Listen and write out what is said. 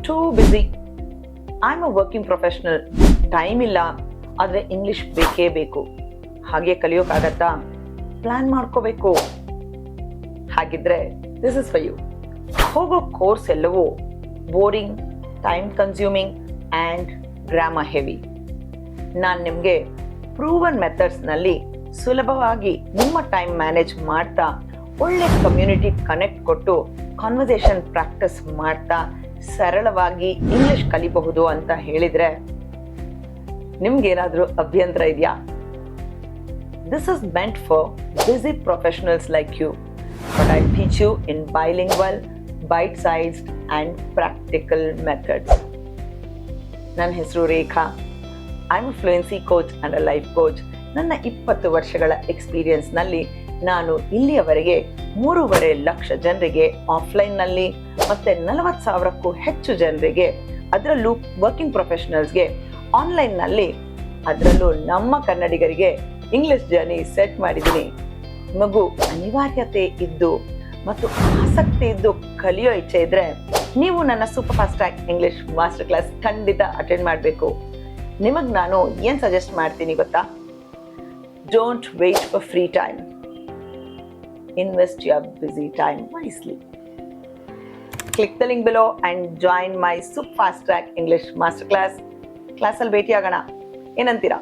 Two busy. I am a working professional. Time ಇಲ್ಲ, ಆದರೆ English ಬೇಕೇ ಬೇಕು. ಹಾಗೆ ಕಲಿಯೋಕ್ಕಾಗತ್ತಾ? ಪ್ಲಾನ್ ಮಾಡ್ಕೋಬೇಕು. ಹಾಗಿದ್ರೆ ದಿಸ್ ಇಸ್ ಫಾರ್ ಯು. ಹೋಗೋ ಕೋರ್ಸ್ ಎಲ್ಲವೂ boring, time consuming and grammar heavy. ನಾನು ನಿಮಗೆ ಪ್ರೂವನ್ ಮೆಥಡ್ಸ್ನಲ್ಲಿ ಸುಲಭವಾಗಿ ನಿಮ್ಮ ಟೈಮ್ ಮ್ಯಾನೇಜ್ ಮಾಡ್ತಾ, ಒಳ್ಳೆ ಕಮ್ಯುನಿಟಿ ಕನೆಕ್ಟ್ ಕೊಟ್ಟು ಕಾನ್ವರ್ಸೇಷನ್ ಪ್ರಾಕ್ಟೀಸ್ ಮಾಡ್ತಾ ಸರಳವಾಗಿ ಇಂಗ್ಲಿಷ್ ಕಲಿಬಹುದು ಅಂತ ಹೇಳಿದರೆ ನಿಮ್ಗೇನಾದರೂ ಅಭ್ಯಂತರ ಇದೆಯಾ? This is meant for busy professionals like you, but I teach you in bilingual, bite-sized and practical methods. ನನ್ನ ಹೆಸರು Rekha. I am a fluency coach and a life coach. ನನ್ನ 20 ವರ್ಷಗಳ ಎಕ್ಸ್ಪೀರಿಯನ್ಸ್ನಲ್ಲಿ ನಾನು ಇಲ್ಲಿಯವರೆಗೆ 3.5 ಲಕ್ಷ ಜನರಿಗೆ ಆಫ್ಲೈನ್ನಲ್ಲಿ ಮತ್ತು 40,000ಕ್ಕೂ ಹೆಚ್ಚು ಜನರಿಗೆ, ಅದರಲ್ಲೂ ವರ್ಕಿಂಗ್ ಪ್ರೊಫೆಷನಲ್ಸ್ಗೆ ಆನ್ಲೈನ್ನಲ್ಲಿ, ಅದರಲ್ಲೂ ನಮ್ಮ ಕನ್ನಡಿಗರಿಗೆ ಇಂಗ್ಲಿಷ್ ಜರ್ನಿ ಸೆಟ್ ಮಾಡಿದ್ದೀನಿ. ಮಗು ಅನಿವಾರ್ಯತೆ ಇದ್ದು ಮತ್ತು ಆಸಕ್ತಿ ಇದ್ದು ಕಲಿಯೋ ಇಚ್ಛೆ ಇದ್ದರೆ ನೀವು ನನ್ನ super fast track English master class ಖಂಡಿತ ಅಟೆಂಡ್ ಮಾಡಬೇಕು. ನಿಮಗೆ ನಾನು ಏನು ಸಜೆಸ್ಟ್ ಮಾಡ್ತೀನಿ ಗೊತ್ತಾ? Don't wait for free time. Invest your busy time wisely. Click the link below and join my super fast track English masterclass. ಕ್ಲಾಸಲ್ಲಿ ಭೇಟಿ ಆಗೋಣ. ಏನಂತೀರಾ?